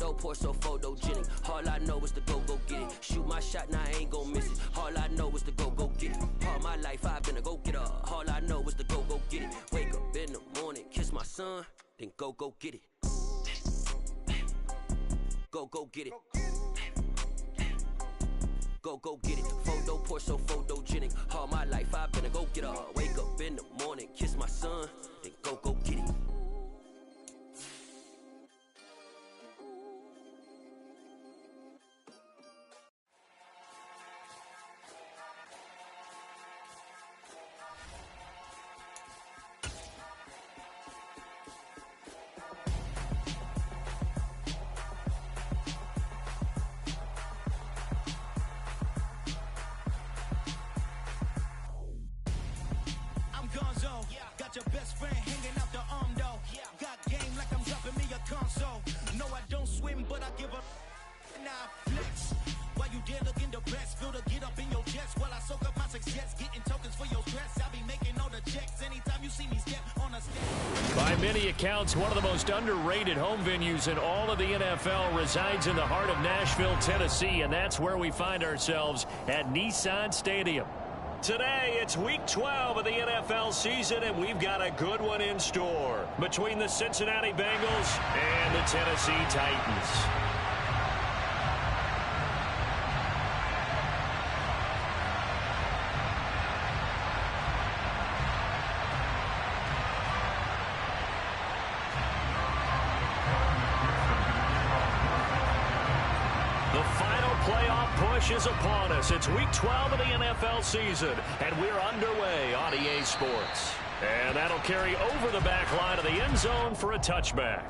Photo, pour so photogenic. All I know is to go get it. Shoot my shot, now I ain't gon' miss it. All I know is to go get it. All my life I've been a go-getter. All I know is to go get it. Wake up in the morning, kiss my son, then go get it. Go get it. Go get it. Photo, pour so photogenic. All my life I've been a go-getter. Wake up in the morning, kiss my son, then go get it. Got your best friend hanging out the arm though. Got game like I'm dropping me a console. No, I don't swim, but I give up. Nah, flex. While you there looking the best, feel to get up in your chest while I soak up my success, getting tokens for your stress. I'll be making all the checks anytime you see me step on a step. By many accounts, one of the most underrated home venues in all of the NFL resides in the heart of Nashville, Tennessee, and that's where we find ourselves at Nissan Stadium. Today, it's Week 12 of the NFL season, and we've got a good one in store between the Cincinnati Bengals and the Tennessee Titans. Is upon us. It's Week 12 of the NFL season, and we're underway on EA Sports. And that'll carry over the back line of the end zone for a touchback.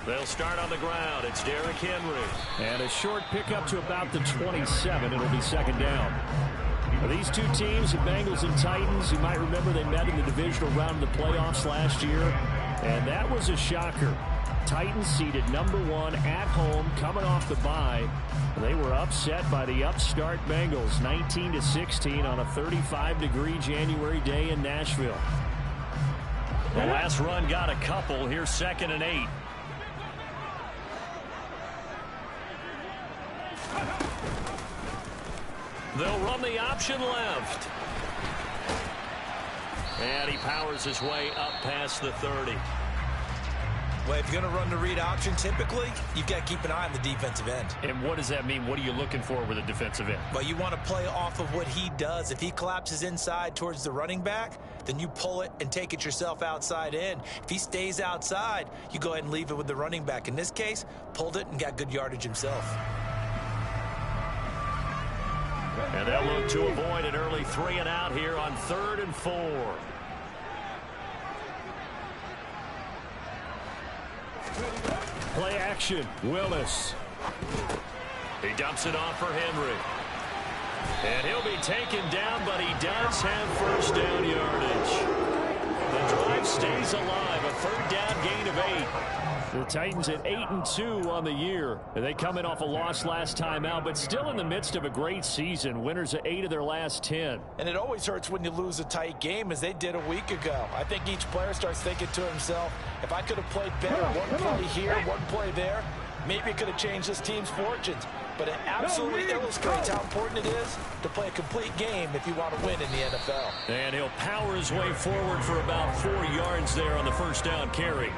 They'll start on the ground. It's Derrick Henry. And a short pickup to about the 27. It'll be second down. Now, these two teams, the Bengals and Titans, you might remember they met in the divisional round of the playoffs last year. And that was a shocker. Titans seeded #1 at home, coming off the bye. They were upset by the upstart Bengals, 19-16 on a 35-degree January day in Nashville. The last run got a couple. Here's 2nd and 8. They'll run the option left. And he powers his way up past the 30. Well, if you're going to run the read option, typically, you've got to keep an eye on the defensive end. And what does that mean? What are you looking for with a defensive end? Well, you want to play off of what he does. If he collapses inside towards the running back, then you pull it and take it yourself outside in. If he stays outside, you go ahead and leave it with the running back. In this case, pulled it and got good yardage himself. And they'll look to avoid an early 3 and out here on 3rd and 4. Play action, Willis. He dumps it off for Henry. And he'll be taken down, but he does have first down yardage. The drive stays alive, a 3rd down gain of 8. The Titans at 8-2 on the year. They come in off a loss last time out, but still in the midst of a great season. Winners of 8 of their last 10. And it always hurts when you lose a tight game, as they did a week ago. I think each player starts thinking to himself, if I could have played better, one play here, one play there, maybe it could have changed this team's fortunes. But it absolutely illustrates how important it is to play a complete game if you want to win in the NFL. And he'll power his way forward for about 4 yards there on the first down carry.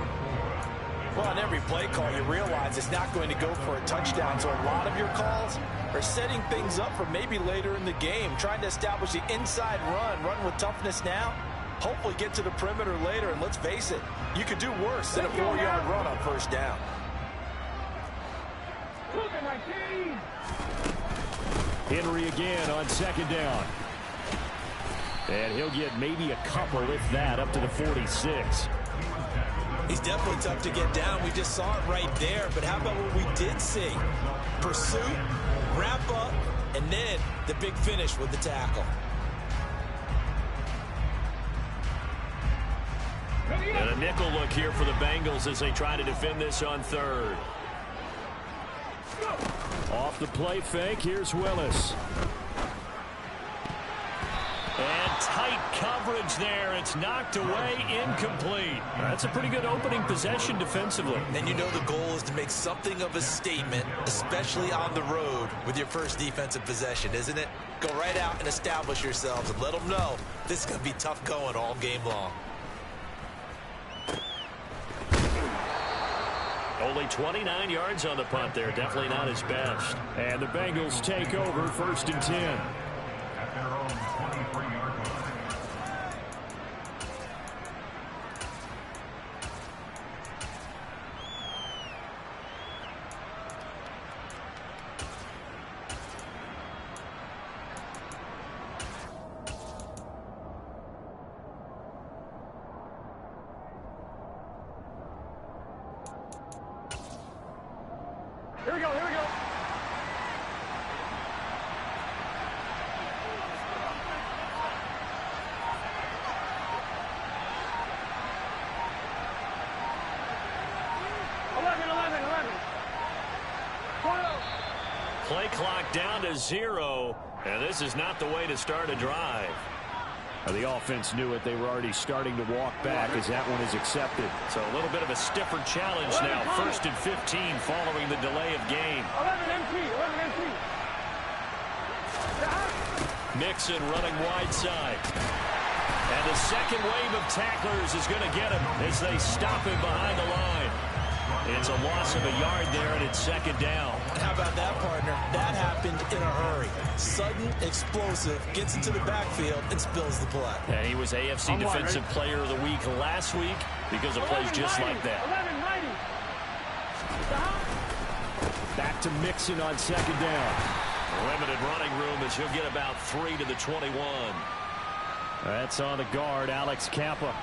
Well, on every play call, you realize it's not going to go for a touchdown. So a lot of your calls are setting things up for maybe later in the game, trying to establish the inside run with toughness now, hopefully get to the perimeter later. And let's face it, you could do worse than a 4-yard run on first down. Henry again on second down. And he'll get maybe a couple, if that, up to the 46. He's definitely tough to get down. We just saw it right there. But how about what we did see? Pursuit, wrap up, and then the big finish with the tackle. And a nickel look here for the Bengals as they try to defend this on third. Off the play fake, here's Willis. And tight coverage there. It's knocked away, incomplete. That's a pretty good opening possession defensively. And you know the goal is to make something of a statement, especially on the road with your first defensive possession, isn't it? Go right out and establish yourselves and let them know this is going to be tough going all game long. Only 29 yards on the punt there. Definitely not his best. And the Bengals take over 1st and 10. At their own 23-yard line. Here we go, here we go. Play clock down to 0, and this is not the way to start a drive. The offense knew it. They were already starting to walk back as that one is accepted. So a little bit of a stiffer challenge now. 1st and 15 following the delay of game. 11 MT. Mixon running wide side. And the second wave of tacklers is going to get him as they stop him behind the line. It's a loss of a yard there, and it's 2nd down. How about that, partner? That happened in a hurry. Sudden, explosive, gets into the backfield, and spills the play. And he was AFC Defensive Player of the Week last week because of plays just like that. Back to Mixon on 2nd down. Limited running room as he'll get about 3 to the 21. That's on the guard, Alex Kappa.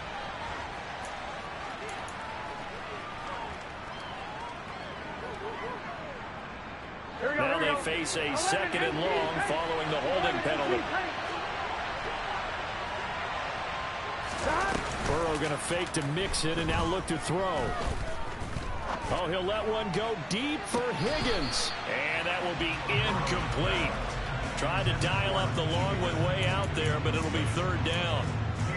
Now they face a 2nd and long following the holding penalty. Burrow going to fake to Mixon and now look to throw. Oh, he'll let one go deep for Higgins. And that will be incomplete. Tried to dial up the long one way out there, but it'll be 3rd down.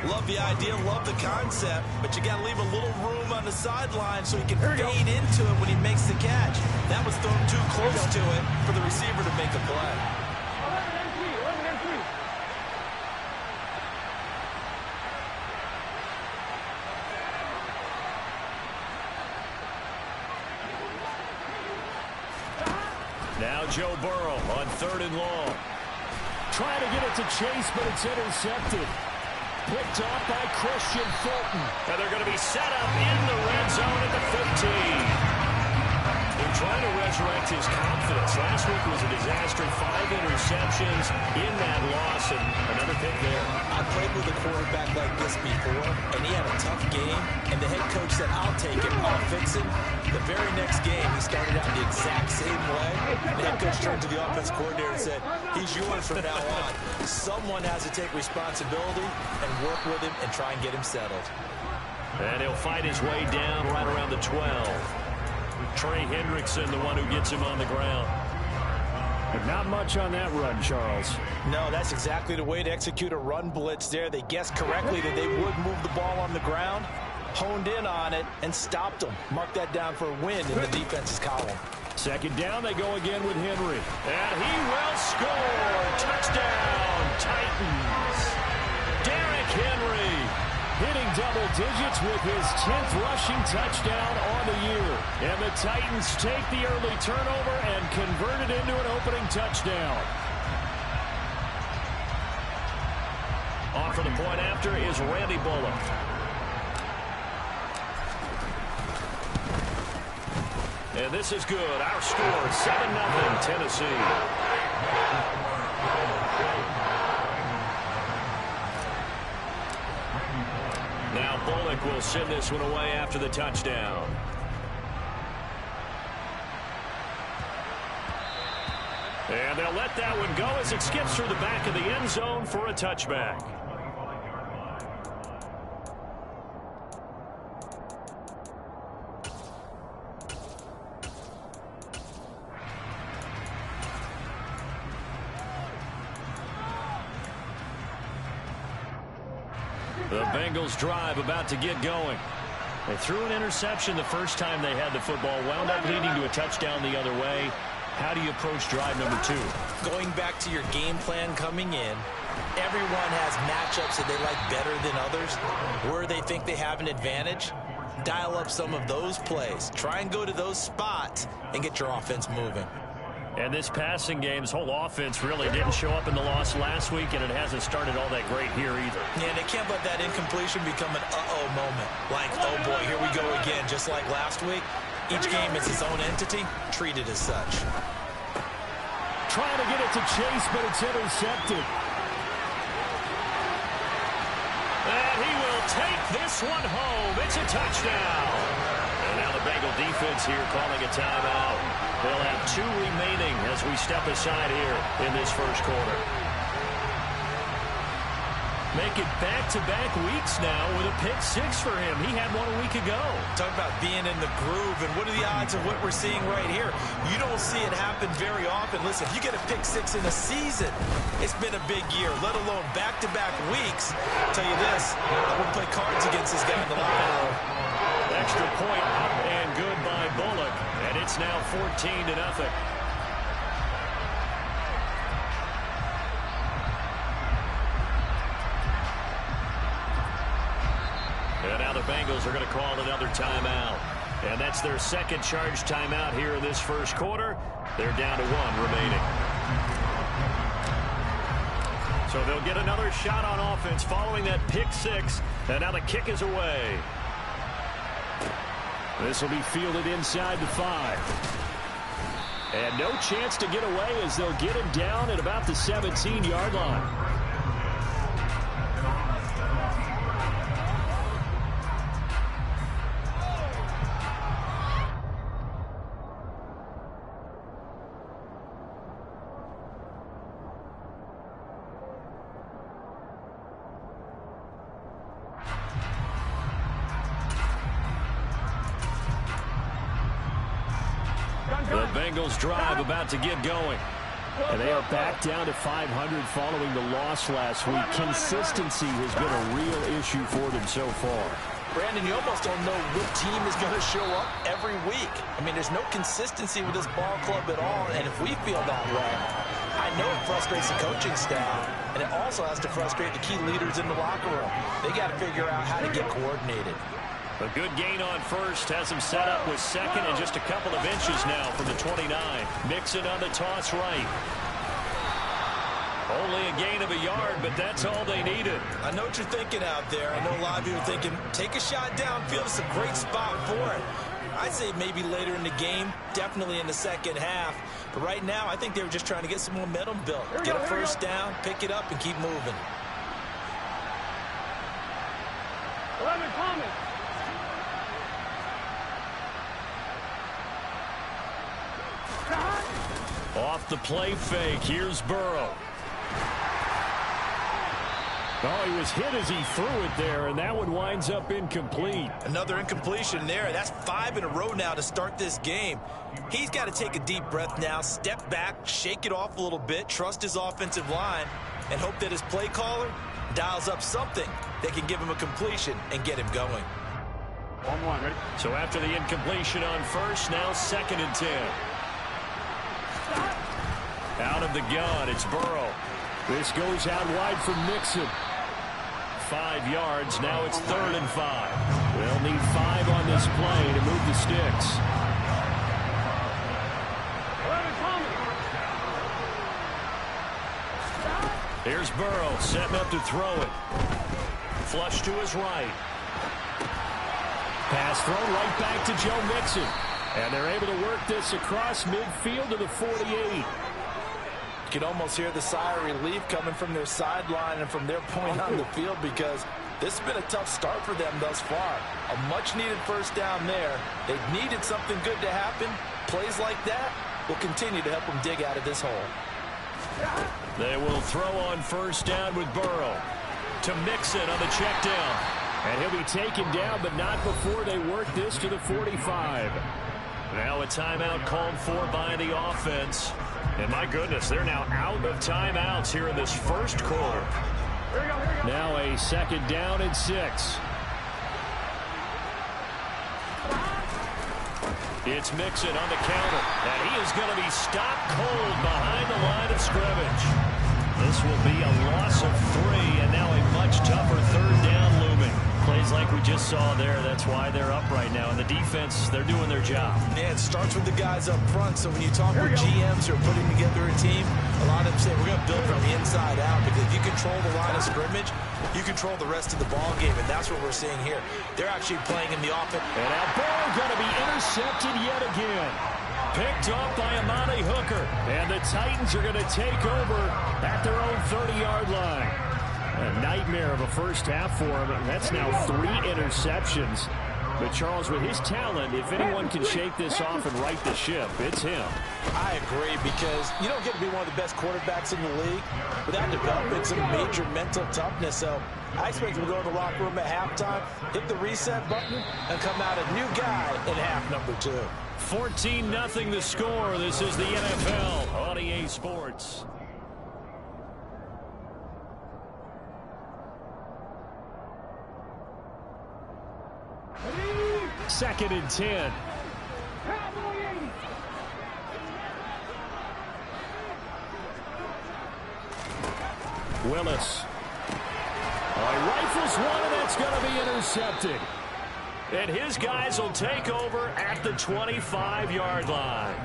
Love the idea, love the concept, but you got to leave a little room on the sideline so he can fade into it when he makes the catch. That was thrown too close to it for the receiver to make a play. 11 and 3. Now Joe Burrow on 3rd and long. Trying to get it to Chase, but it's intercepted. Picked off by Christian Fulton. And they're going to be set up in the red zone at the 15. They're trying to resurrect his confidence. Last week was a disaster. 5 interceptions in that loss, and another pick there. I played with a quarterback like this before, and he had a tough game, and the head coach said, I'll take him, I'll fix him. The very next game, he started out the exact same way. The head coach turned to the offense coordinator and said, he's yours from now on. Someone has to take responsibility and work with him and try and get him settled. And he'll fight his way down right around the 12. Trey Hendrickson, the one who gets him on the ground. But not much on that run, Charles. No, that's exactly the way to execute a run blitz there. They guessed correctly that they would move the ball on the ground, honed in on it, and stopped them. Mark that down for a win in the defense's column. 2nd down, they go again with Henry. And he will score. Touchdown, Titans. Derrick Henry hitting double digits with his 10th rushing touchdown on the year. And the Titans take the early turnover and convert it into an opening touchdown. On for the point after is Randy Bullock. And this is good. Our score, 7-0 Tennessee. Now Bullock will send this one away after the touchdown. And they'll let that one go as it skips through the back of the end zone for a touchback. The Bengals drive about to get going. They threw an interception the first time they had the football, wound up leading to a touchdown the other way. How do you approach drive number 2? Going back to your game plan coming in, everyone has matchups that they like better than others. Where they think they have an advantage, dial up some of those plays. Try and go to those spots and get your offense moving. And this passing game's whole offense really didn't show up in the loss last week, and it hasn't started all that great here either. Yeah, they can't let that incompletion become an uh-oh moment. Like, oh boy, here we go again, just like last week. Each game is its own entity, treat it as such. Trying to get it to Chase, but it's intercepted. And he will take this one home. It's a touchdown. And now the Bengal defense here calling a timeout. They'll have 2 remaining as we step aside here in this first quarter. Make it back-to-back weeks now with a pick-6 for him. He had one a week ago. Talk about being in the groove, and what are the odds of what we're seeing right here? You don't see it happen very often. Listen, if you get a pick-6 in a season, it's been a big year, let alone back-to-back weeks. I'll tell you this, I would play cards against this guy in the locker room. Extra point up and good by Bullock, and it's now 14-0. And now the Bengals are going to call another timeout. And that's their second charge timeout here in this first quarter. They're down to 1 remaining. So they'll get another shot on offense following that pick-6. And now the kick is away. This will be fielded inside the 5. And no chance to get away as they'll get him down at about the 17-yard line. The Bengals drive about to get going. And they are back down to 500 following the loss last week. Consistency has been a real issue for them so far. Brandon, you almost don't know what team is going to show up every week. I mean, there's no consistency with this ball club at all, and if we feel that way, I know it frustrates the coaching staff, and it also has to frustrate the key leaders in the locker room. They got to figure out how to get coordinated. A good gain on first has him set up with second and just a couple of inches now from the 29. Mixon on the toss right. Only a gain of a yard, but that's all they needed. I know what you're thinking out there. I know a lot of you are thinking, take a shot downfield. It's a great spot for it. I'd say maybe later in the game, definitely in the second half. But right now, I think they were just trying to get some momentum built. Get a first down, pick it up, and keep moving. 11 Thomas. Off the play fake, here's Burrow. Oh, he was hit as he threw it there, and that one winds up incomplete. Another incompletion there. That's 5 in a row now to start this game. He's got to take a deep breath now, step back, shake it off a little bit, trust his offensive line, and hope that his play caller dials up something that can give him a completion and get him going. 1-1, ready? So after the incompletion on first, now 2nd and 10. Out of the gun, it's Burrow. This goes out wide from Mixon. 5 yards, now it's 3rd and 5. They'll need 5 on this play to move the sticks. 11 Thomas. Here's Burrow setting up to throw it. Flush to his right. Pass thrown right back to Joe Mixon. And they're able to work this across midfield to the 48. You can almost hear the sigh of relief coming from their sideline and from their point on the field because this has been a tough start for them thus far. A much-needed first down there. They've needed something good to happen. Plays like that will continue to help them dig out of this hole. They will throw on first down with Burrow. To Mixon on the check down. And he'll be taken down, but not before they work this to the 45. Now a timeout called for by the offense. And my goodness, they're now out of timeouts here in this first quarter. Now a second down and 6. It's Mixon on the counter, and he is going to be stopped cold behind the line of scrimmage. This will be a loss of 3, and now a much tougher third down looming. Plays like we just saw there. That's why they're up right now. And the defense, they're doing their job. Yeah, it starts with the guys up front. So when you talk with GMs who are putting together a team, a lot of them say we're going to build from the inside out, because if you control the line of scrimmage, you control the rest of the ball game, and that's what we're seeing here. They're actually playing in the offense. And now Burrow going to be intercepted yet again. Picked off by Amani Hooker. And the Titans are going to take over at their own 30-yard line. A nightmare of a first half for him. That's now 3 interceptions. But Charles, with his talent, if anyone can shake this off and right the ship, it's him. I agree, because you don't get to be one of the best quarterbacks in the league without developing some major mental toughness. So I expect him to go to the locker room at halftime, hit the reset button, and come out a new guy in half number 2. 14-0 the score. This is the NFL on EA Sports. Second and 10. Willis. Rifles one, and that's going to be intercepted. And his guys will take over at the 25-yard line.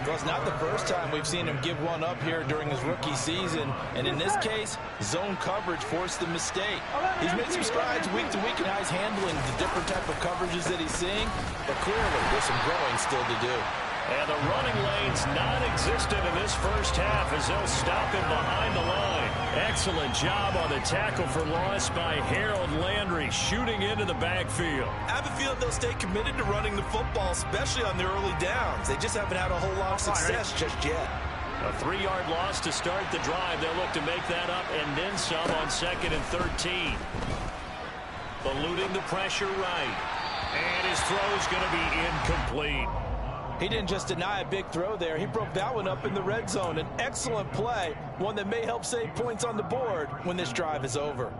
Well, it's not the first time we've seen him give one up here during his rookie season. And in this case, zone coverage forced the mistake. He's made some strides week to week in how he's handling the different type of coverages that he's seeing. But clearly, there's some growing still to do. And the running lane's non-existent in this first half as they'll stop him behind the line. Excellent job on the tackle for loss by Harold Landry, shooting into the backfield. I have a feeling they'll stay committed to running the football, especially on their early downs. They just haven't had a whole lot of success just yet. A 3-yard loss to start the drive. They'll look to make that up and then some on 2nd and 13. Eluding the pressure right. And his throw's going to be incomplete. He didn't just deny a big throw there. He broke that one up in the red zone. An excellent play, one that may help save points on the board when this drive is over.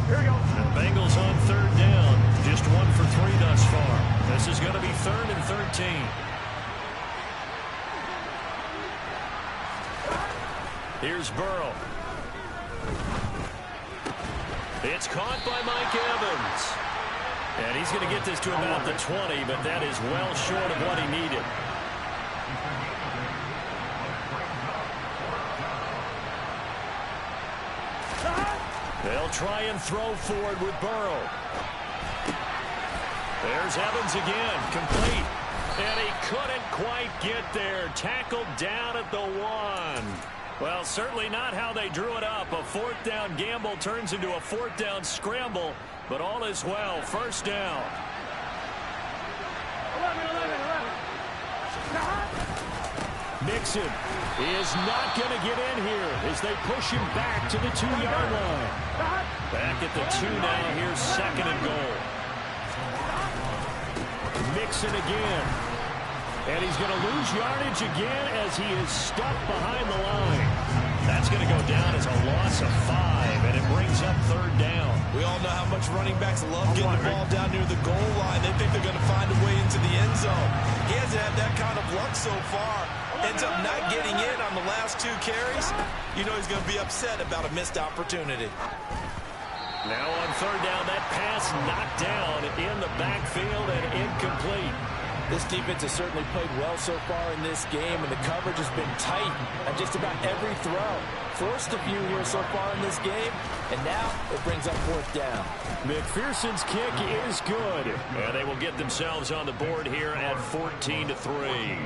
Here we go. The Bengals on 3rd down. Just 1 for 3 thus far. This is going to be 3rd and 13. Here's Burrow. It's caught by Mike Evans. And he's going to get this to about the 20, but that is well short of what he needed. They'll try and throw forward with Burrow. There's Evans again, complete. And he couldn't quite get there. Tackled down at the 1. Well, certainly not how they drew it up. A 4th down gamble turns into a 4th down scramble, but all is well. First down. 11. Mixon is not going to get in here as they push him back to the 2-yard line. Back at the 2 now. Here's 2nd and goal. Mixon again. And he's going to lose yardage again as he is stuck behind the line. That's going to go down as a loss of 5, and it brings up 3rd down. We all know how much running backs love getting the ball down near the goal line. They think they're going to find a way into the end zone. He hasn't had that kind of luck so far. Ends up not getting in on the last 2 carries. You know he's going to be upset about a missed opportunity. Now on 3rd down, that pass knocked down in the backfield and incomplete. This defense has certainly played well so far in this game, and the coverage has been tight on just about every throw. Forced a few here so far in this game, and now it brings up 4th down. McPherson's kick is good, and they will get themselves on the board here at 14-3.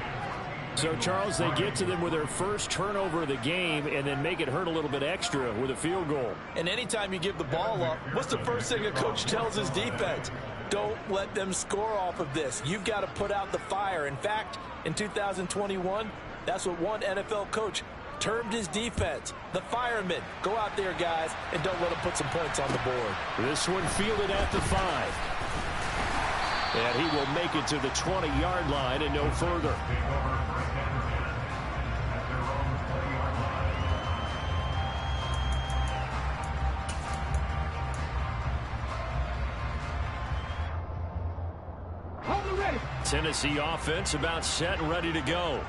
So, Charles, they get to them with their first turnover of the game and then make it hurt a little bit extra with a field goal. And anytime you give the ball up, what's the first thing a coach tells his defense? Don't let them score off of this. You've got to put out the fire. In fact, in 2021, that's what one NFL coach termed his defense, the firemen. Go out there, guys, and don't let them put some points on the board. This one fielded at the 5. And he will make it to the 20-yard line and no further. Tennessee offense about set and ready to go.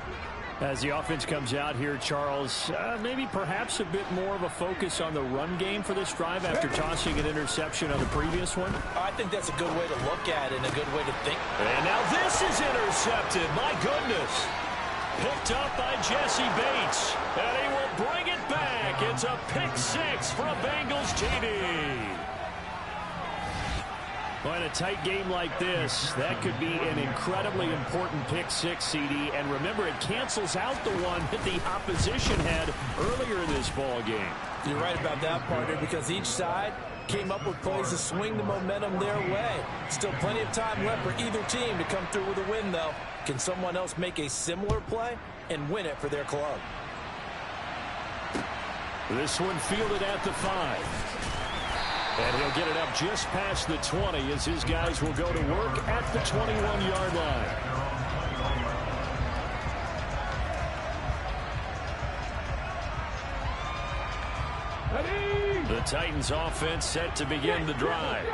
As the offense comes out here, Charles, maybe perhaps a bit more of a focus on the run game for this drive after tossing an interception on the previous one? I think that's a good way to look at it and a good way to think. And now this is intercepted. My goodness. Picked up by Jesse Bates. And he will bring it back. It's a pick 6 for a Bengals TD. Well, in a tight game like this, that could be an incredibly important pick 6, CD. And remember, it cancels out the one that the opposition had earlier in this ball game. You're right about that, partner, because each side came up with plays to swing the momentum their way. Still plenty of time left for either team to come through with a win, though. Can someone else make a similar play and win it for their club? This one fielded at the 5. And he'll get it up just past the 20 as his guys will go to work at the 21-yard line. The Titans offense set to begin the drive.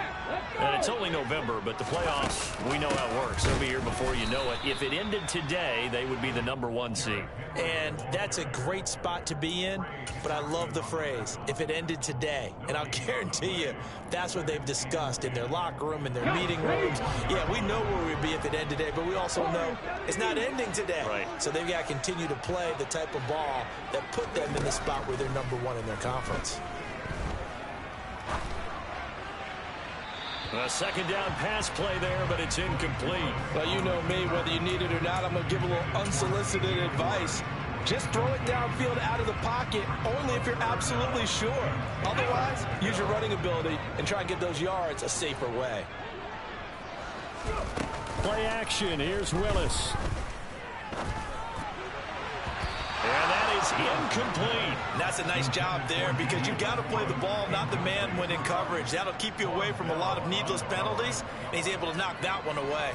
And it's only November, but the playoffs, we know how it works. They'll be here before you know it. If it ended today, they would be the #1 seed. And that's a great spot to be in, but I love the phrase, if it ended today. And I'll guarantee you, that's what they've discussed in their locker room, in their meeting rooms. Yeah, we know where we'd be if it ended today, but we also know it's not ending today. Right. So they've got to continue to play the type of ball that put them in the spot where they're #1 in their conference. A second down pass play there, but it's incomplete. Well, you know me, whether you need it or not, I'm going to give a little unsolicited advice. Just throw it downfield out of the pocket, only if you're absolutely sure. Otherwise, use your running ability and try and get those yards a safer way. Play action. Here's Willis. And that is incomplete. And that's a nice job there because you've got to play the ball, not the man when in coverage. That'll keep you away from a lot of needless penalties, and he's able to knock that one away.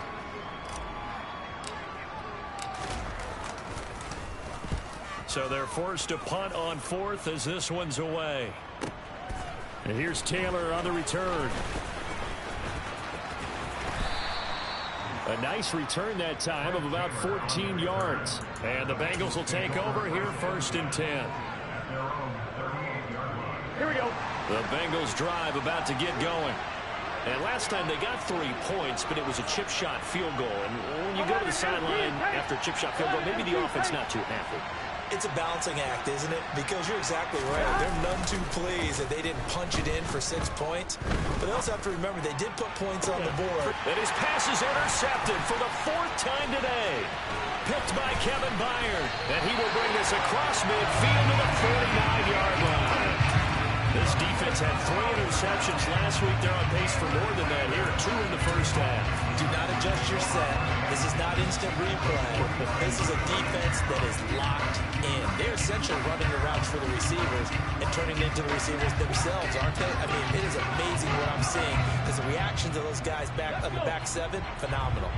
So they're forced to punt on 4th as this one's away. And here's Taylor on the return. A nice return that time of about 14 yards. And the Bengals will take over here 1st and 10. Here we go. The Bengals drive about to get going. And last time they got 3 points, but it was a chip shot field goal. And when you go to the sideline after a chip shot field goal, maybe the offense not too happy. It's a balancing act, isn't it? Because you're exactly right. They're none too pleased that they didn't punch it in for 6 points. But they also have to remember they did put points on the board. And his pass is intercepted for the 4th time today. Picked by Kevin Byard. And he will bring this across midfield to the 49-yard line. This defense had 3 interceptions last week. They're on pace for more than that here. 2 in the first half. Do not adjust your set. This is not instant replay. This is a defense that is locked in. They're essentially running the routes for the receivers and turning it into the receivers themselves, aren't they? I mean, it is amazing what I'm seeing because the reactions of those guys back on the back 7, phenomenal.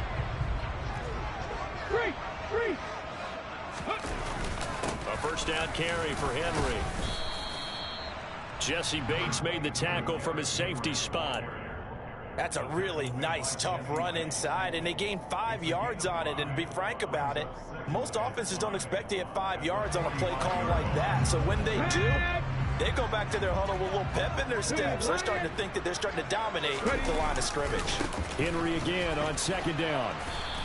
A first down carry for Henry. Jesse Bates made the tackle from his safety spot. That's a really nice, tough run inside, and they gained 5 yards on it. And to be frank about it, most offenses don't expect to get 5 yards on a play call like that. So when they do, they go back to their huddle with a little pep in their steps. They're starting to think that they're starting to dominate the line of scrimmage. Henry again on 2nd down.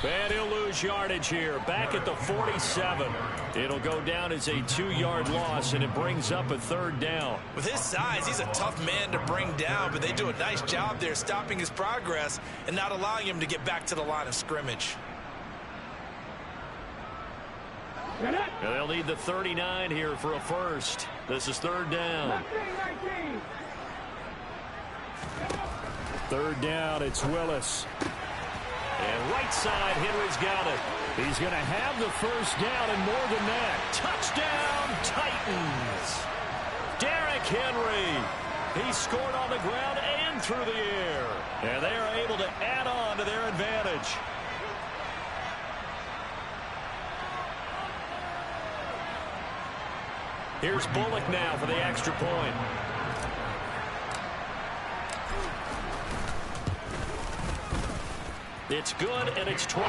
And he'll lose yardage here. Back at the 47. It'll go down as a 2-yard loss, and it brings up a 3rd down. With his size, he's a tough man to bring down, but they do a nice job there stopping his progress and not allowing him to get back to the line of scrimmage. And they'll need the 39 here for a first. This is third down. Third down, it's Willis. And right side, Henry's got it. He's going to have the first down and more than that. Touchdown, Titans. Derrick Henry. He scored on the ground and through the air. And they are able to add on to their advantage. Here's Bullock now for the extra point. It's good, and it's 21-10.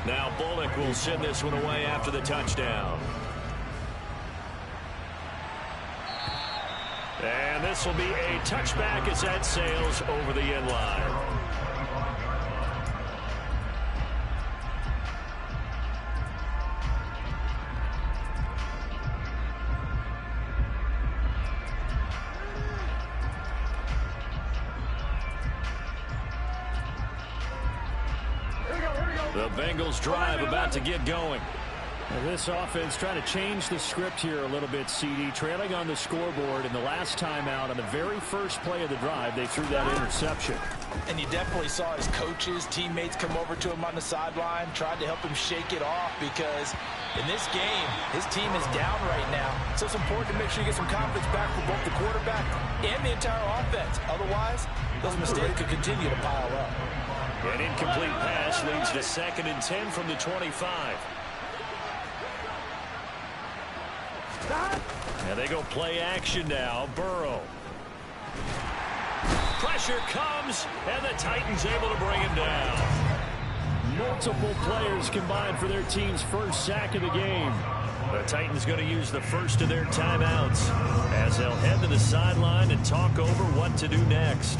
Now Bullock will send this one away after the touchdown. And this will be a touchback as that sails over the end line. The Bengals drive about to get going. Well, this offense trying to change the script here a little bit, CD. Trailing on the scoreboard in the last time out on the very first play of the drive, they threw that interception. And you definitely saw his coaches, teammates come over to him on the sideline, tried to help him shake it off because in this game, his team is down right now. So it's important to make sure you get some confidence back for both the quarterback and the entire offense. Otherwise, those mistakes could continue to pile up. An incomplete pass leads to 2nd and 10 from the 25. And they go play action now. Burrow. Pressure comes, and the Titans able to bring him down. Multiple players combined for their team's first sack of the game. The Titans going to use the first of their timeouts as they'll head to the sideline and talk over what to do next.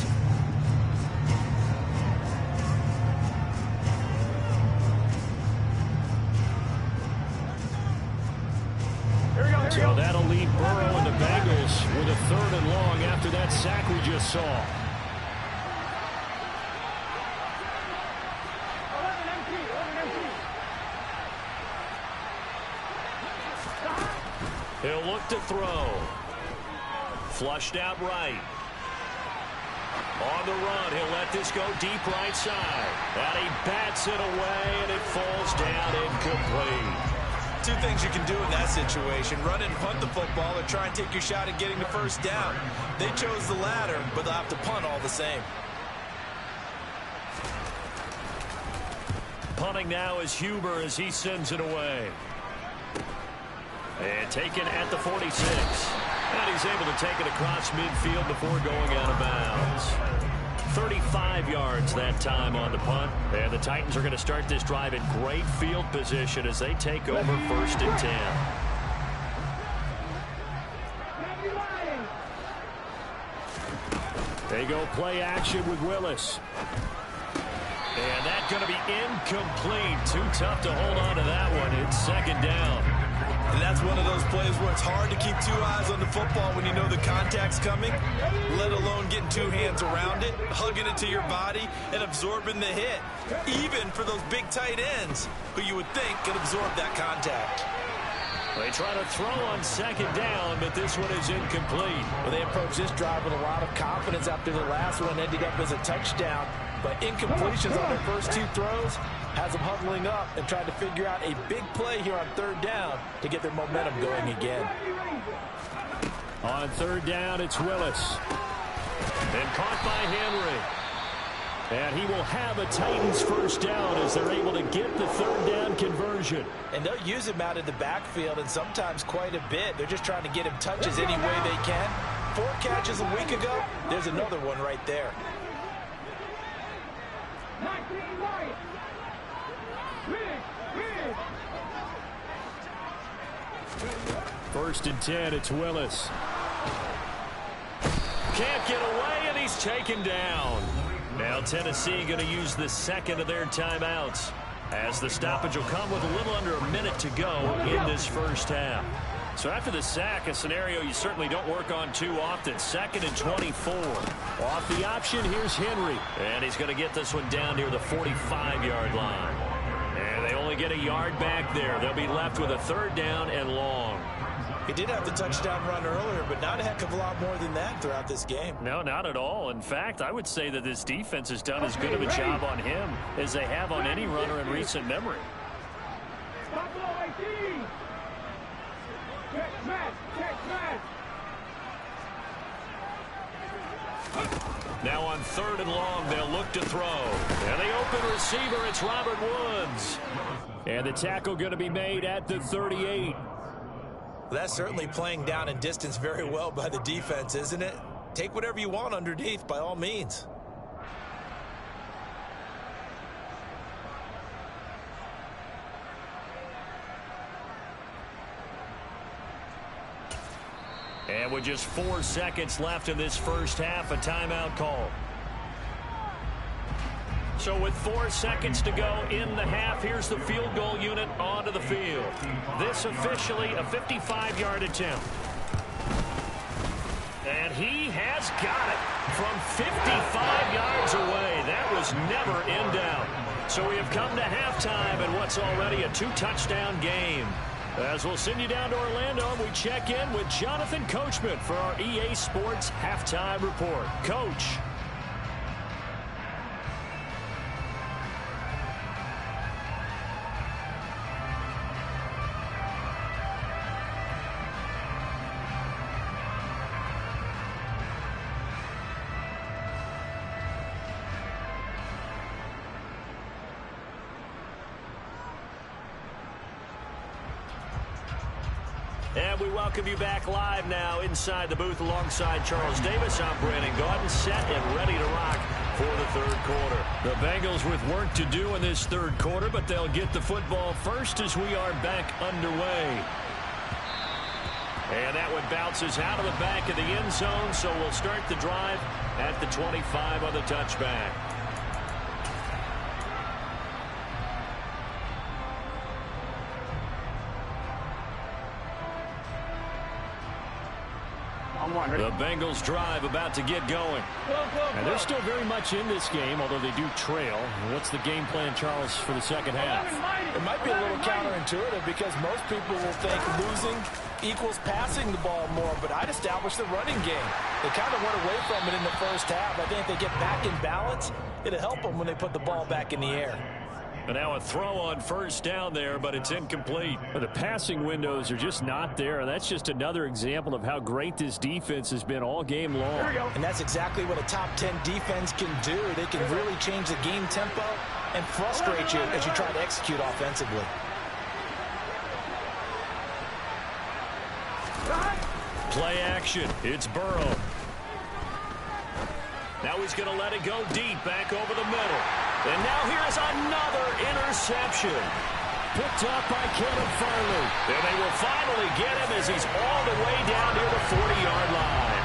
So that'll leave Burrow and the Bengals with a 3rd and long after that sack we just saw. He'll look to throw. Flushed out right. On the run, he'll let this go deep right side. And he bats it away, and it falls down incomplete. Two things you can do in that situation: run and punt the football, or try and take your shot at getting the first down. They chose the latter, but they'll have to punt all the same. Punting now is Huber as he sends it away. And taken at the 46. And he's able to take it across midfield before going out of bounds. 35 yards that time on the punt. And the Titans are going to start this drive in great field position as they take over 1st and 10. They go play action with Willis. And that's going to be incomplete. Too tough to hold on to that one. It's 2nd down. And that's one of those plays where it's hard to keep 2 eyes on the football when you know the contact's coming, let alone getting 2 hands around it, hugging it to your body, and absorbing the hit. Even for those big tight ends, who you would think could absorb that contact. They try to throw on 2nd down, but this one is incomplete. Well, they approached this drive with a lot of confidence after the last one ended up as a touchdown. But incompletions on their first 2 throws has them huddling up and trying to figure out a big play here on 3rd down to get their momentum going again. On 3rd down, it's Willis. And caught by Henry. And he will have a Titans first down as they're able to get the 3rd down conversion. And they'll use him out in the backfield, and sometimes quite a bit. They're just trying to get him touches any way they can. 4 catches a week ago. There's another one right there. 1st and 10, it's Willis. Can't get away, and he's taken down. Now Tennessee going to use the 2nd of their timeouts, as the stoppage will come with a little under a minute to go in this first half. So after the sack, a scenario you certainly don't work on too often. 2nd and 24. Off the option, here's Henry. And he's going to get this one down near the 45-yard line. And they only get a yard back there. They'll be left with a 3rd down and long. He did have the touchdown run earlier, but not a heck of a lot more than that throughout this game. No, not at all. In fact, I would say that this defense has done as good of a job on him as they have on any runner in recent memory. Now on 3rd and long, they'll look to throw. And the open receiver, it's Robert Woods. And the tackle going to be made at the 38. That's certainly playing down and distance very well by the defense, isn't it? Take whatever you want underneath, by all means. And with just 4 seconds left in this first half, a timeout call. So with 4 seconds to go in the half, here's the field goal unit onto the field. This officially a 55-yard attempt. And he has got it from 55 yards away. That was never in doubt. So we have come to halftime in what's already a 2-touchdown game. As we'll send you down to Orlando, we check in with Jonathan Coachman for our EA Sports Halftime Report. Coach. And we welcome you back live now inside the booth alongside Charles Davis. I'm Brandon Gaudin, set and ready to rock for the 3rd quarter. The Bengals with work to do in this 3rd quarter, but they'll get the football first as we are back underway. And that one bounces out of the back of the end zone, so we'll start the drive at the 25 on the touchback. The Bengals drive about to get going. And they're still very much in this game, although they do trail. What's the game plan, Charles, for the second half? It might be a little counterintuitive because most people will think losing equals passing the ball more, but I'd establish the running game. They kind of went away from it in the first half. I think if they get back in balance, it'll help them when they put the ball back in the air. And now a throw on 1st down there, but it's incomplete. The passing windows are just not there. That's just another example of how great this defense has been all game long. And that's exactly what a top 10 defense can do. They can really change the game tempo and frustrate you as you try to execute offensively. Play action. It's Burrow. Now he's going to let it go deep back over the middle. And now here's another interception. Picked up by Caleb Farley. And they will finally get him as he's all the way down near the 40-yard line.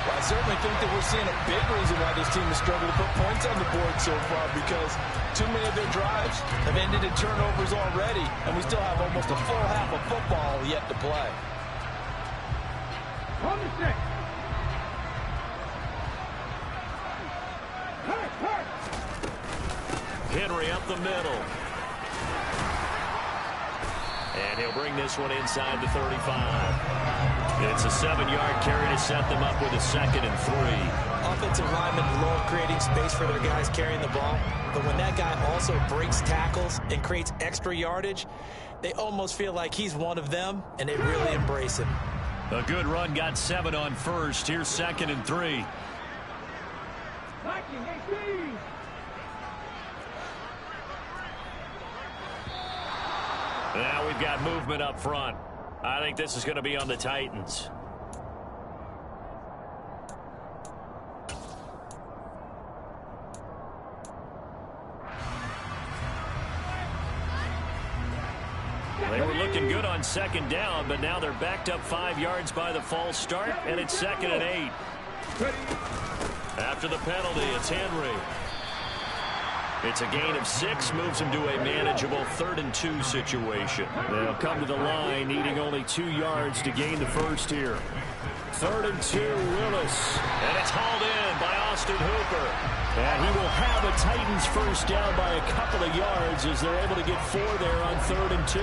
Well, I certainly think that we're seeing a big reason why this team has struggled to put points on the board so far, because too many of their drives have ended in turnovers already, and we still have almost a full half of football yet to play. On the stick. Henry up the middle. And he'll bring this one inside the 35. It's a 7-yard carry to set them up with a 2nd and 3. Offensive linemen love creating space for their guys carrying the ball, but when that guy also breaks tackles and creates extra yardage, they almost feel like he's one of them, and they really embrace him. A good run, got 7 on 1st. Here's 2nd and 3. Now we've got movement up front. I think this is going to be on the Titans. They were looking good on 2nd down, but now they're backed up 5 yards by the false start, and it's 2nd and 8. After the penalty, it's Henry. It's a gain of 6, moves them to a manageable 3rd and 2 situation. They'll come to the line, needing only 2 yards to gain the first here. 3rd and 2, Willis. And it's hauled in by Austin Hooper. And he will have a Titans first down by a couple of yards as they're able to get 4 there on 3rd and 2.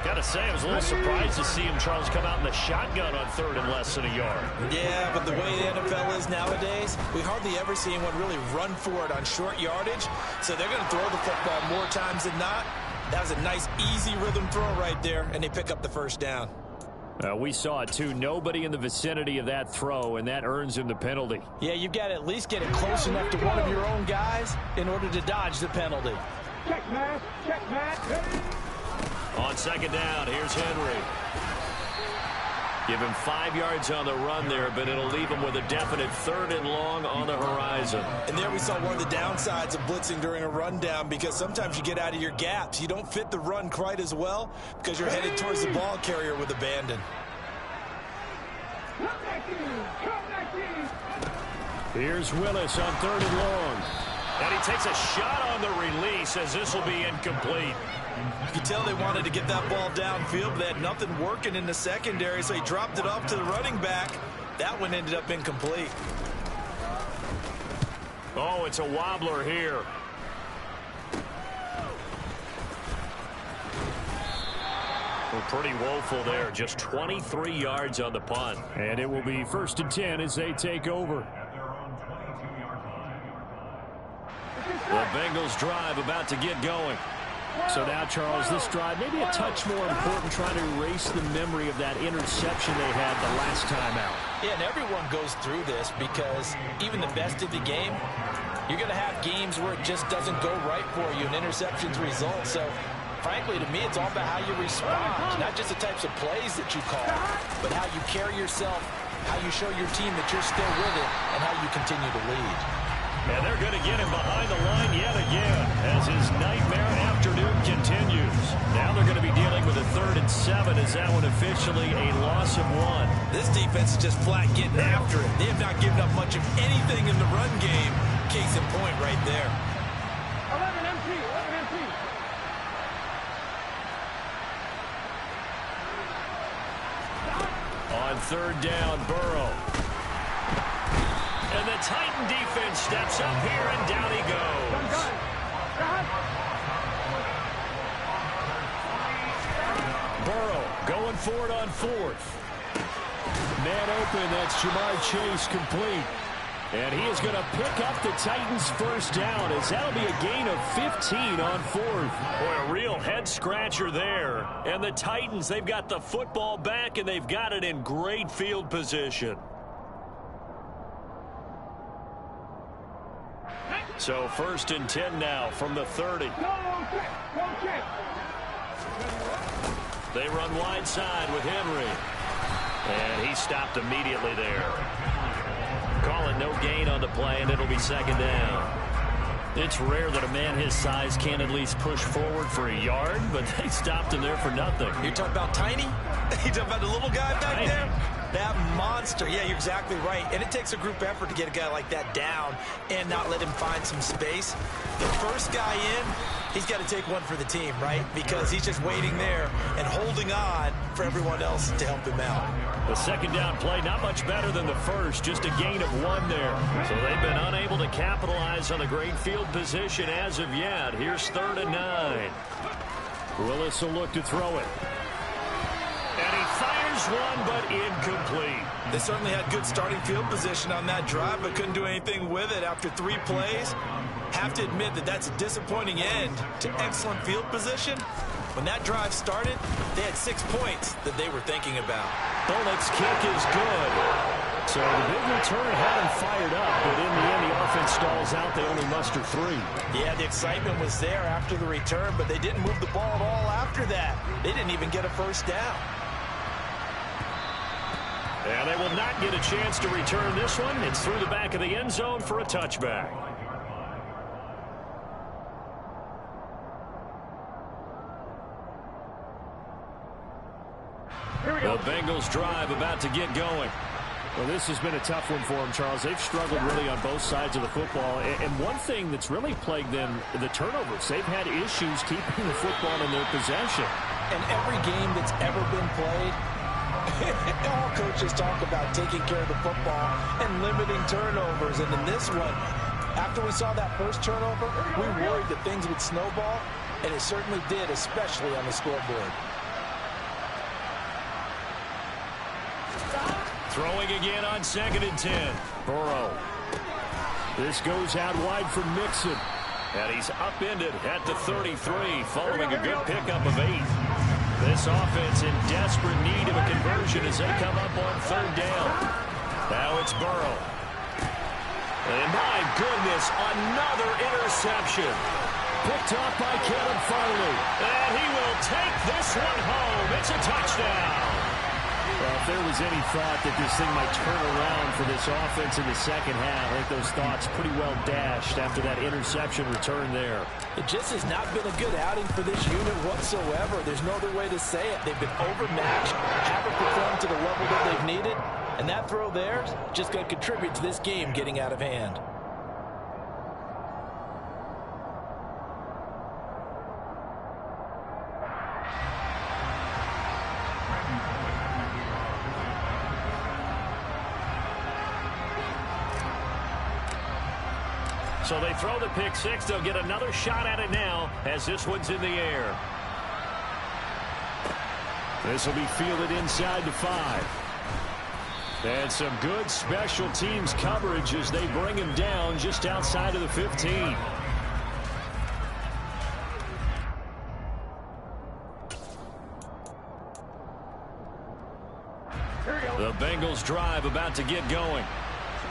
Gotta say, I was a little surprised to see him, Charles, come out in the shotgun on 3rd and less than a yard. Yeah, but the way the NFL is nowadays, we hardly ever see anyone really run for it on short yardage. So they're going to throw the football more times than not. That was a nice, easy rhythm throw right there, and they pick up the first down. We saw it, too. Nobody in the vicinity of that throw, and that earns him the penalty. Yeah, you've got to at least get it close enough to one of your own guys in order to dodge the penalty. Check, man. Check, man. On 2nd down, here's Henry. Give him 5 yards on the run there, but it'll leave him with a definite 3rd and long on the horizon. And there we saw one of the downsides of blitzing during a rundown, because sometimes you get out of your gaps. You don't fit the run quite as well because you're headed towards the ball carrier with abandon. Here's Willis on 3rd and long. And he takes a shot on the release as this will be incomplete. You can tell they wanted to get that ball downfield, but they had nothing working in the secondary, so he dropped it off to the running back. That one ended up incomplete. Oh, it's a wobbler here. Well, pretty woeful there. Just 23 yards on the punt. And it will be 1st and 10 as they take over. The Bengals drive about to get going. So now, Charles, this drive maybe a touch more important, trying to erase the memory of that interception they had the last time out. Yeah, and everyone goes through this because even the best of the game, you're going to have games where it just doesn't go right for you, and interceptions result. So, frankly, to me, it's all about how you respond, not just the types of plays that you call, but how you carry yourself, how you show your team that you're still with it, and how you continue to lead. And they're going to get him behind the line yet again as his nightmare afternoon continues. Now they're going to be dealing with a 3rd and 7 as that one officially a loss of 1. This defense is just flat getting after it. They have not given up much of anything in the run game. Case in point right there. 11 MT. On 3rd down, Burrow. And the Titan defense steps up here, and down he goes. Burrow going for it on 4th. Man open, that's Jamar Chase complete. And he is going to pick up the Titans' first down as that'll be a gain of 15 on 4th. Boy, a real head-scratcher there. And the Titans, they've got the football back, and they've got it in great field position. So 1st and 10 now from the 30. They run wide side with Henry. And he stopped immediately there. Call it no gain on the play, and it'll be 2nd down. It's rare that a man his size can't at least push forward for a yard, but they stopped him there for nothing. You're talking about Tiny? You're talking about the little guy back Tiny. there? That monster. Yeah, you're exactly right. And it takes a group effort to get a guy like that down and not let him find some space. The first guy in, he's got to take one for the team, right? Because he's just waiting there and holding on for everyone else to help him out. The 2nd down play, not much better than the first, just a gain of 1 there. So they've been unable to capitalize on the great field position as of yet. Here's 3rd and 9. Willis will look to throw it. And he fires one, but incomplete. They certainly had good starting field position on that drive, but couldn't do anything with it after 3 plays. Have to admit that that's a disappointing end to excellent field position. When that drive started, they had 6 points that they were thinking about. Bullock's kick is good. So the big return had him fired up, but in the end, the offense stalls out. They only muster 3. Yeah, the excitement was there after the return, but they didn't move the ball at all after that. They didn't even get a first down. And they will not get a chance to return this one. It's through the back of the end zone for a touchback. The Bengals drive about to get going. Well, this has been a tough one for them, Charles. They've struggled really on both sides of the football. And one thing that's really plagued them, the turnovers. They've had issues keeping the football in their possession. And every game that's ever been played, all coaches talk about taking care of the football and limiting turnovers. And in this one, after we saw that first turnover, we worried that things would snowball, and it certainly did, especially on the scoreboard. Throwing again on 2nd and 10. Burrow. This goes out wide for Mixon. And he's upended at the 33 following a good pickup of 8. This offense in desperate need of a conversion as they come up on 3rd down. Now it's Burrow. And my goodness, another interception. Picked off by Kevin Farley. And he will take this one home. It's a touchdown. Well, if there was any thought that this thing might turn around for this offense in the second half, I think those thoughts pretty well dashed after that interception return there. It just has not been a good outing for this unit whatsoever. There's no other way to say it. They've been overmatched, haven't performed to the level that they've needed, and that throw there is just going to contribute to this game getting out of hand. So they throw the pick 6. They'll get another shot at it now as this one's in the air. This will be fielded inside the 5. And some good special teams coverage as they bring him down just outside of the 15. The Bengals drive about to get going.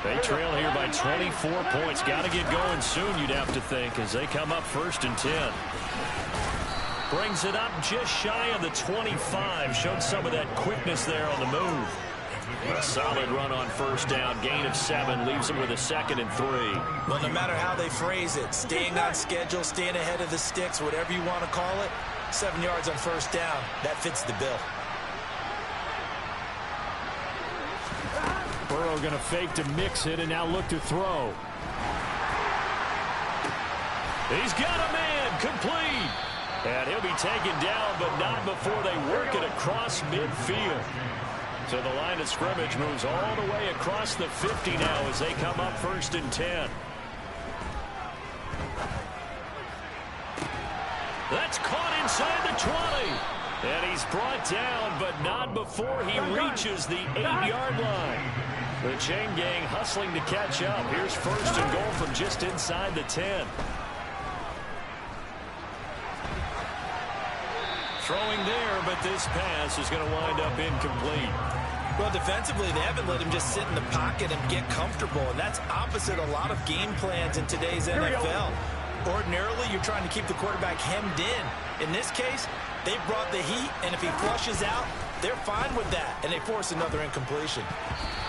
They trail here by 24 points. Got to get going soon, you'd have to think, as they come up 1st and 10. Brings it up just shy of the 25. Showed some of that quickness there on the move. A solid run on 1st down. Gain of 7 leaves them with a 2nd and 3. Well, no matter how they phrase it, staying on schedule, staying ahead of the sticks, whatever you want to call it, 7 yards on 1st down, that fits the bill. Burrow going to fake to mix it and now look to throw. He's got a man complete. And he'll be taken down, but not before they work it across midfield. So the line of scrimmage moves all the way across the 50 now as they come up 1st and 10. That's caught inside the 20. And he's brought down, but not before he reaches the 8-yard line. The chain gang hustling to catch up. Here's 1st and goal from just inside the 10. Throwing there, but this pass is going to wind up incomplete. Well, defensively, they haven't let him just sit in the pocket and get comfortable, and that's opposite a lot of game plans in today's NFL. Ordinarily, you're trying to keep the quarterback hemmed in. In this case, they brought the heat, and if he flushes out, they're fine with that, and they force another incompletion.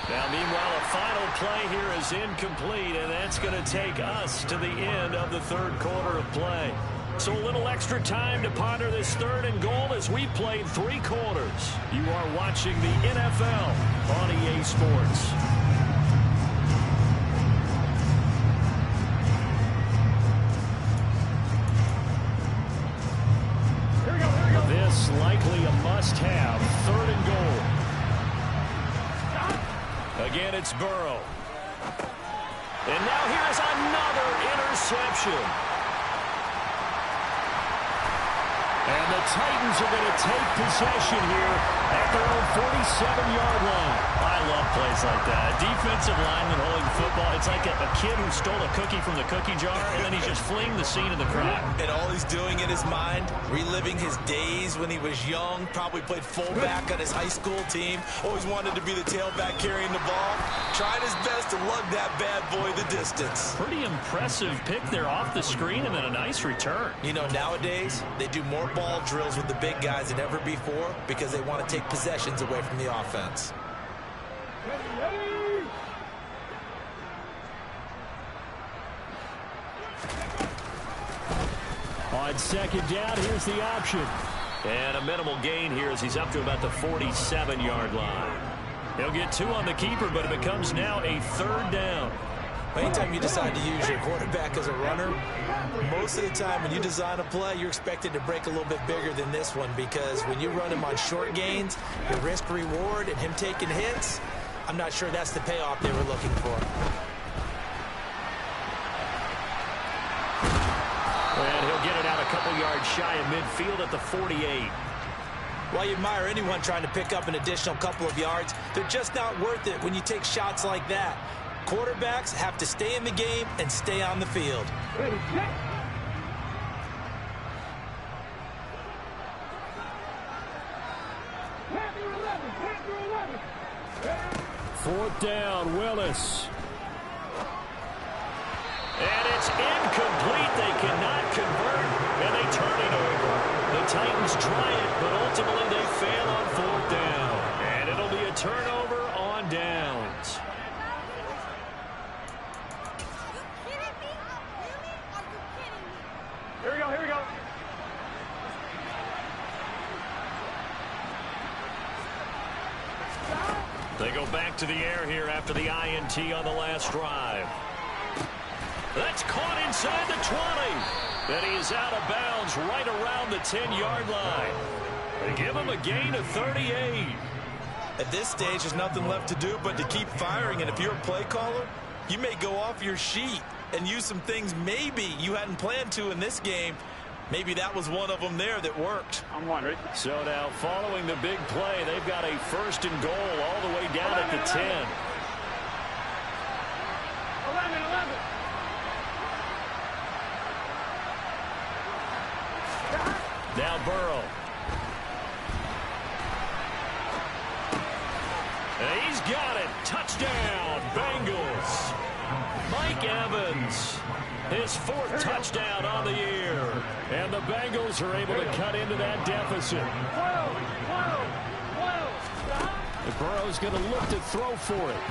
Now, meanwhile, a final play here is incomplete, and that's going to take us to the end of the 3rd quarter of play. So a little extra time to ponder this 3rd and goal as we played 3 quarters. You are watching the NFL on EA Sports. This likely a must-have 3rd and goal. Again, it's Burrow. And now here's another interception. And the Titans are going to take possession here at their own 47-yard line. I love plays like that. Defensive lineman holding the football. It's like a kid who stole a cookie from the cookie jar, and then he's just fleeing the scene of the crime. And all he's doing in his mind, reliving his days when he was young, probably played fullback on his high school team, always wanted to be the tailback carrying the ball, tried his best to lug that bad boy the distance. Pretty impressive pick there off the screen and then a nice return. You know, nowadays, they do more ball drills with the big guys than ever before because they want to take possessions away from the offense. On 2nd down, here's the option. And a minimal gain here as he's up to about the 47-yard line. He'll get 2 on the keeper, but it becomes now a 3rd down. Anytime you decide to use your quarterback as a runner, most of the time when you design a play, you're expected to break a little bit bigger than this one, because when you run him on short gains, your risk-reward and him taking hits, I'm not sure that's the payoff they were looking for. And he'll get it out a couple yards shy of midfield at the 48. While you admire anyone trying to pick up an additional couple of yards, they're just not worth it when you take shots like that. Quarterbacks have to stay in the game and stay on the field. Ready, set. Panther 11. 4th down, Willis. And it's incomplete. They cannot convert, and they turn it over. The Titans try it, but ultimately they fail on 4th down. And it'll be a turnover on downs. Here we go, here we go. They go back to the air here after the INT on the last drive. That's caught inside the 20. And he's out of bounds right around the 10-yard line. They give him a gain of 38. At this stage, there's nothing left to do but to keep firing. And if you're a play caller, you may go off your sheet and use some things maybe you hadn't planned to in this game. Maybe that was one of them there that worked. I'm wondering. So now following the big play, they've got a 1st and goal all the way down at the 10. 11. Now Burrow. And he's got it. Touchdown, Bengals. Mike Evans, his 4th touchdown on the year. And the Bengals are able to cut into that deficit. 12. The Burrow's going to look to throw for it.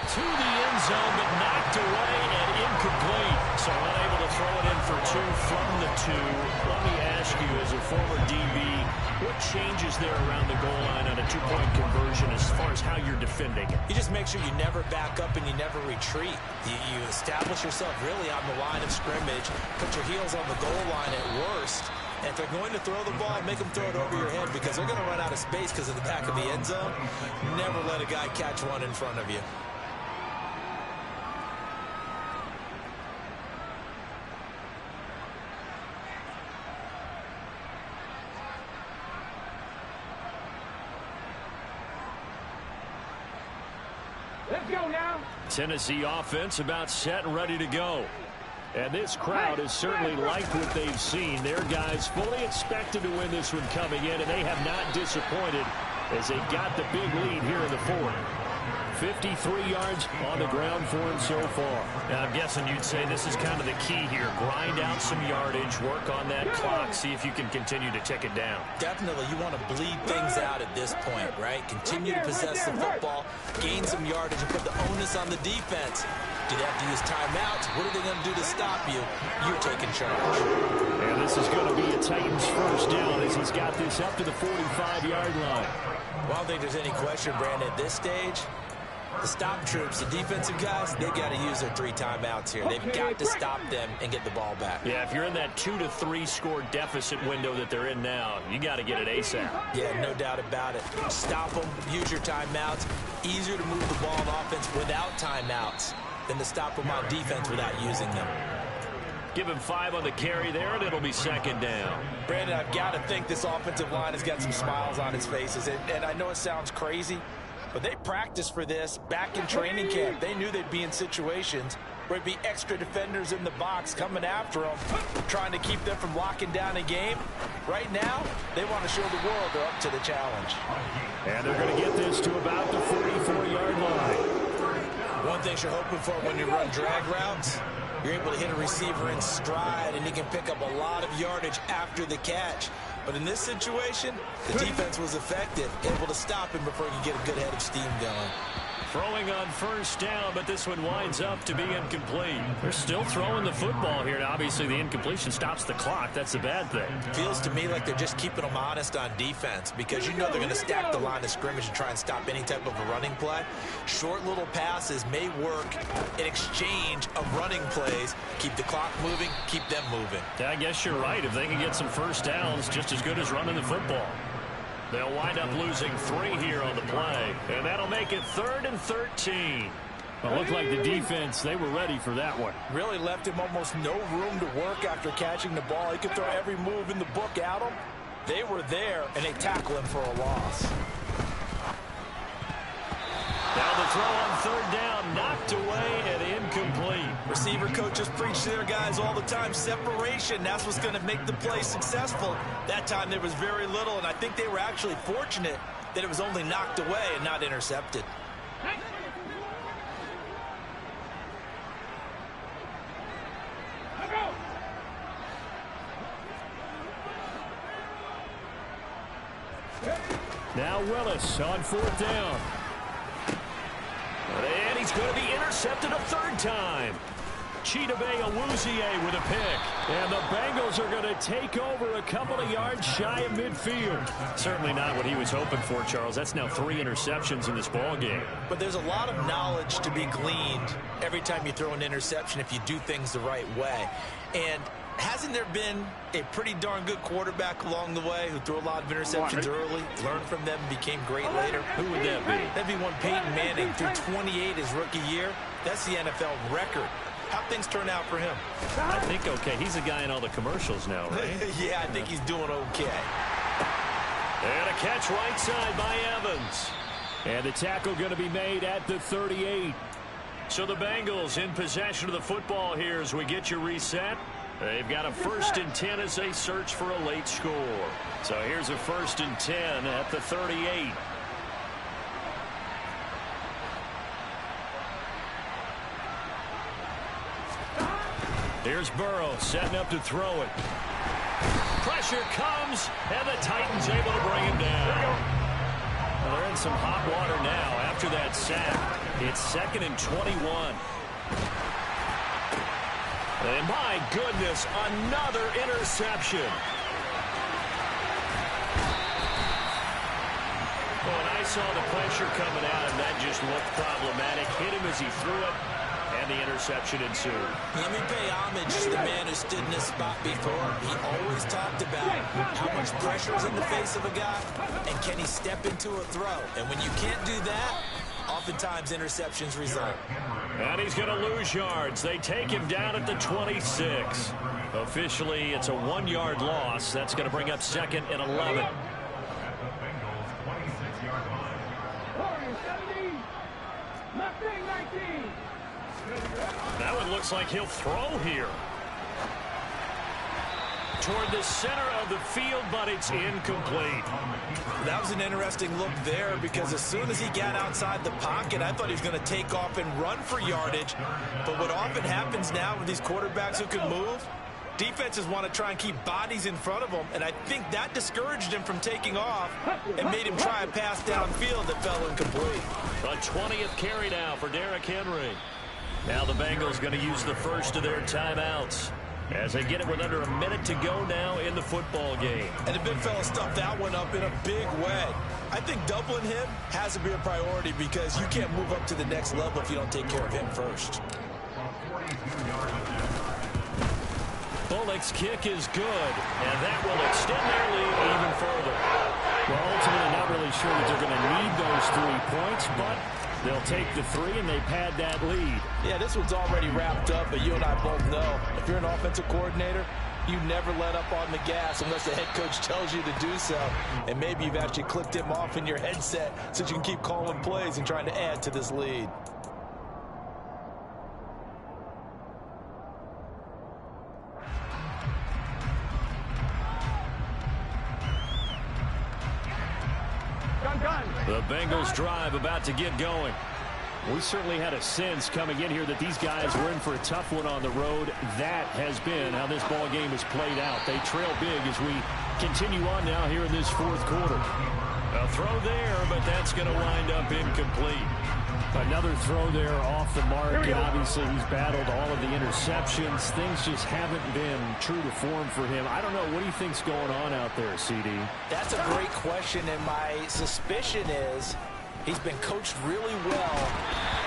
To the end zone, but knocked away and incomplete. So unable to throw it in for 2 from the 2. Let me ask you, as a former DB, what changes there around the goal line on a 2-point conversion as far as how you're defending it? You just make sure you never back up and you never retreat. You establish yourself really on the line of scrimmage, put your heels on the goal line at worst, and if they're going to throw the ball, make them throw it over your head, because they're going to run out of space because of the back of the end zone. Never let a guy catch one in front of you. Let's go now. Tennessee offense about set and ready to go. And this crowd has certainly liked what they've seen. Their guys fully expected to win this one coming in, and they have not disappointed as they got the big lead here in the 4th. 53 yards on the ground for him so far. Now, I'm guessing you'd say this is kind of the key here. Grind out some yardage, work on that clock, see if you can continue to tick it down. Definitely, you want to bleed things out at this point, right? Continue to possess the football, gain some yardage, and put the onus on the defense. Do they have to use timeouts? What are they going to do to stop you? You're taking charge. And this is going to be a Titans 1st down as he's got this up to the 45-yard line. Well, I don't think there's any question, Brandon, at this stage. The stop troops, the defensive guys, they've got to use their 3 timeouts here. They've got to stop them and get the ball back. Yeah, if you're in that 2 to 3 score deficit window that they're in now, you got to get it ASAP. Yeah, no doubt about it. Stop them, use your timeouts. Easier to move the ball on offense without timeouts than to stop them on defense without using them. Give him 5 on the carry there, and it'll be 2nd down. Brandon, I've got to think this offensive line has got some smiles on its faces. And I know it sounds crazy, but they practiced for this back in training camp. They knew they'd be in situations where it'd be extra defenders in the box coming after them, trying to keep them from locking down a game. Right now, they want to show the world they're up to the challenge. And they're going to get this to about the 44-yard line. One thing you're hoping for when you run drag routes, you're able to hit a receiver in stride, and he can pick up a lot of yardage after the catch. But in this situation, the defense was effective, able to stop him before he could get a good head of steam going. Throwing on first down, but this one winds up to be incomplete. They're still throwing the football here. Now, obviously, the incompletion stops the clock. That's the bad thing. Feels to me like they're just keeping them honest on defense because you know they're going to stack the line of scrimmage and try and stop any type of a running play. Short little passes may work in exchange of running plays. Keep the clock moving, keep them moving. Yeah, I guess you're right. If they can get some first downs, just as good as running the football. They'll wind up losing 3 here on the play, and that'll make it 3rd and 13. Well, it looked like the defense, they were ready for that one. Really left him almost no room to work after catching the ball. He could throw every move in the book at him. They were there, and they tackle him for a loss. Now the throw on 3rd down, knocked away and incomplete. Receiver coaches preach to their guys all the time. Separation, that's what's going to make the play successful. That time there was very little, and I think they were actually fortunate that it was only knocked away and not intercepted. Now Willis on 4th down. And he's going to be intercepted a 3rd time. Chidobe Awuzie with a pick. And the Bengals are going to take over a couple of yards shy of midfield. Certainly not what he was hoping for, Charles. That's now 3 interceptions in this ball game. But there's a lot of knowledge to be gleaned every time you throw an interception if you do things the right way. And hasn't there been a pretty darn good quarterback along the way who threw a lot of interceptions early, learned from them, and became great later? Who would that be? That'd be one Peyton Manning, threw 28 his rookie year. That's the NFL record. How'd things turn out for him? I think okay. He's a guy in all the commercials now, right? Yeah, I think he's doing okay. And a catch right side by Evans. And the tackle going to be made at the 38. So the Bengals in possession of the football here as we get you reset. They've got a 1st and 10 as they search for a late score. So here's a 1st and 10 at the 38. Here's Burrow setting up to throw it. Pressure comes, and the Titans able to bring him down. Well, they're in some hot water now after that sack. It's 2nd and 21. And my goodness, another interception. Well, and I saw the pressure coming at him. That just looked problematic. Hit him as he threw it, and the interception ensued. Let me pay homage to the man who stood in this spot before. He always talked about how much pressure is in the face of a guy, and can he step into a throw. And when you can't do that, oftentimes interceptions result. And he's going to lose yards. They take him down at the 26. Officially, it's a 1-yard loss. That's going to bring up 2nd and 11. That one looks like he'll throw here. Toward the center of the field, but it's incomplete. That was an interesting look there because as soon as he got outside the pocket, I thought he was going to take off and run for yardage. But what often happens now with these quarterbacks who can move, defenses want to try and keep bodies in front of them, and I think that discouraged him from taking off and made him try a pass downfield that fell incomplete. A 20th carry now for Derrick Henry. Now the Bengals going to use the first of their timeouts as they get it with under a minute to go now in the football game. And the big fella stuffed that one up in a big way. I think doubling him has to be a priority because you can't move up to the next level if you don't take care of him first. Bullock's kick is good, and that will extend their lead even further. Well, ultimately not really sure that they're going to need those 3 points, but they'll take the 3 and they pad that lead. Yeah, this one's already wrapped up, but you and I both know if you're an offensive coordinator, you never let up on the gas unless the head coach tells you to do so. And maybe you've actually clicked him off in your headset so you can keep calling plays and trying to add to this lead. The Bengals drive about to get going. We certainly had a sense coming in here that these guys were in for a tough one on the road. That has been how this ball game has played out. They trail big as we continue on now here in this fourth quarter. A throw there, but that's going to wind up incomplete. Another throw there off the mark, and obviously he's battled all of the interceptions. Things just haven't been true to form for him. I don't know. What do you think's going on out there, CD? That's a great question, and my suspicion is he's been coached really well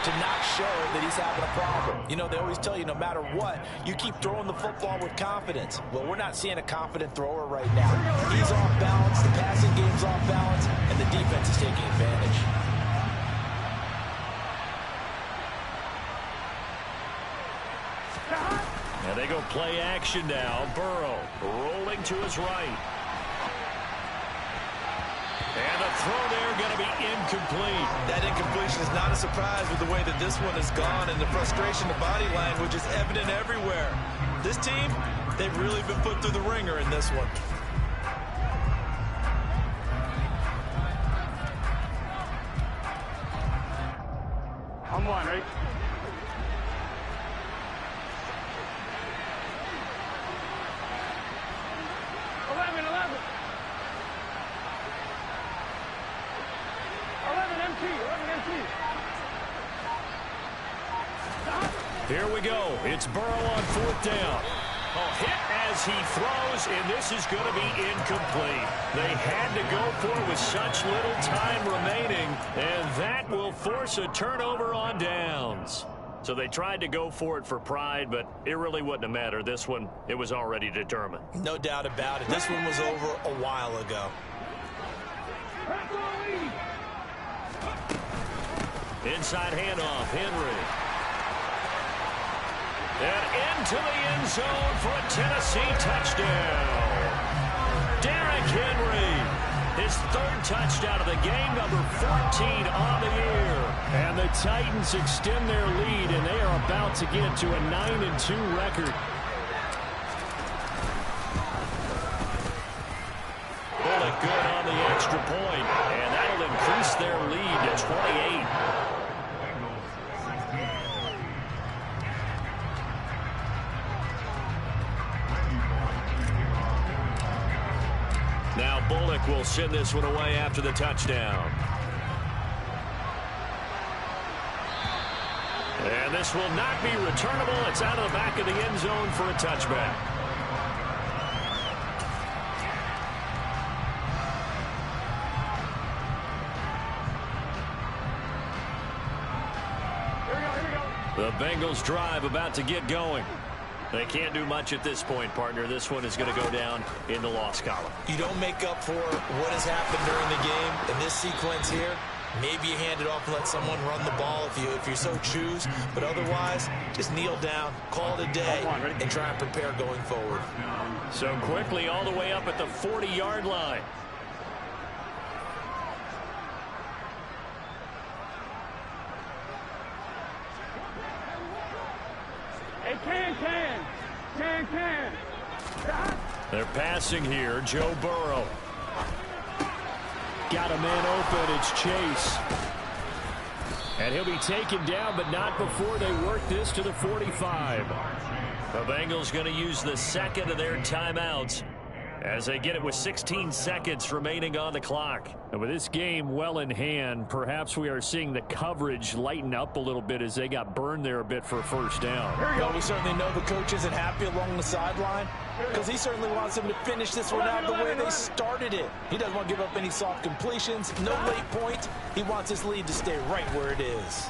to not show that he's having a problem. You know, they always tell you no matter what, you keep throwing the football with confidence. Well, we're not seeing a confident thrower right now. He's off balance, the passing game's off balance, and the defense is taking advantage. And they go play action now. Burrow rolling to his right. And the throw there going to be incomplete. That incompletion is not a surprise with the way that this one has gone, and the frustration, the body language is evident everywhere. This team, they've really been put through the ringer in this one. I'm one, right? Here we go. It's Burrow on fourth down. A hit as he throws, and this is going to be incomplete. They had to go for it with such little time remaining, and that will force a turnover on downs. So they tried to go for it for pride, but it really wouldn't have mattered. This one, it was already determined. No doubt about it. This one was over a while ago. Inside handoff, Henry. And into the end zone for a Tennessee touchdown. Derrick Henry, his third touchdown of the game, number 14 on the year. And the Titans extend their lead, and they are about to get to a 9-2 record. Bullock good on the extra point, and that'll increase their lead to 28. Now Bullock will send this one away after the touchdown. And this will not be returnable. It's out of the back of the end zone for a touchback. The Bengals drive about to get going. They can't do much at this point, partner. This one is going to go down in the loss column. You don't make up for what has happened during the game in this sequence here. Maybe you hand it off and let someone run the ball if you so choose. But otherwise, just kneel down, call it a day, and try and prepare going forward. So quickly all the way up at the 40-yard line. Hey, can. They're passing here. Joe Burrow. Got a man open. It's Chase. And he'll be taken down, but not before they work this to the 45. The Bengals going to use the second of their timeouts as they get it with 16 seconds remaining on the clock. And with this game well in hand, perhaps we are seeing the coverage lighten up a little bit as they got burned there a bit for a first down. Well, we certainly know the coach isn't happy along the sideline because he certainly wants them to finish this one out the way they started it. He doesn't want to give up any soft completions, no late points. He wants his lead to stay right where it is.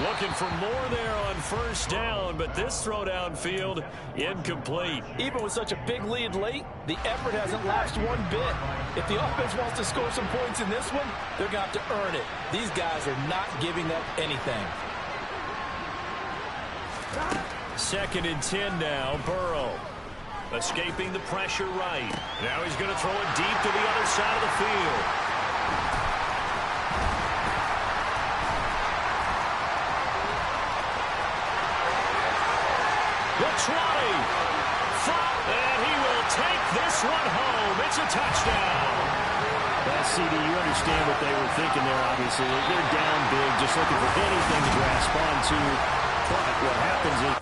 Looking for more there on first down, but this throw downfield incomplete. Even with such a big lead late, the effort hasn't lapsed one bit. If the offense wants to score some points in this one, they're going to have to earn it. These guys are not giving up anything. 2nd and 10 now, Burrow. Escaping the pressure right. Now he's going to throw it deep to the other side of the field. The 20. And he will take this one home. It's a touchdown. CD, you understand what they were thinking there, obviously. They're down big, just looking for anything to grasp onto. But what happens is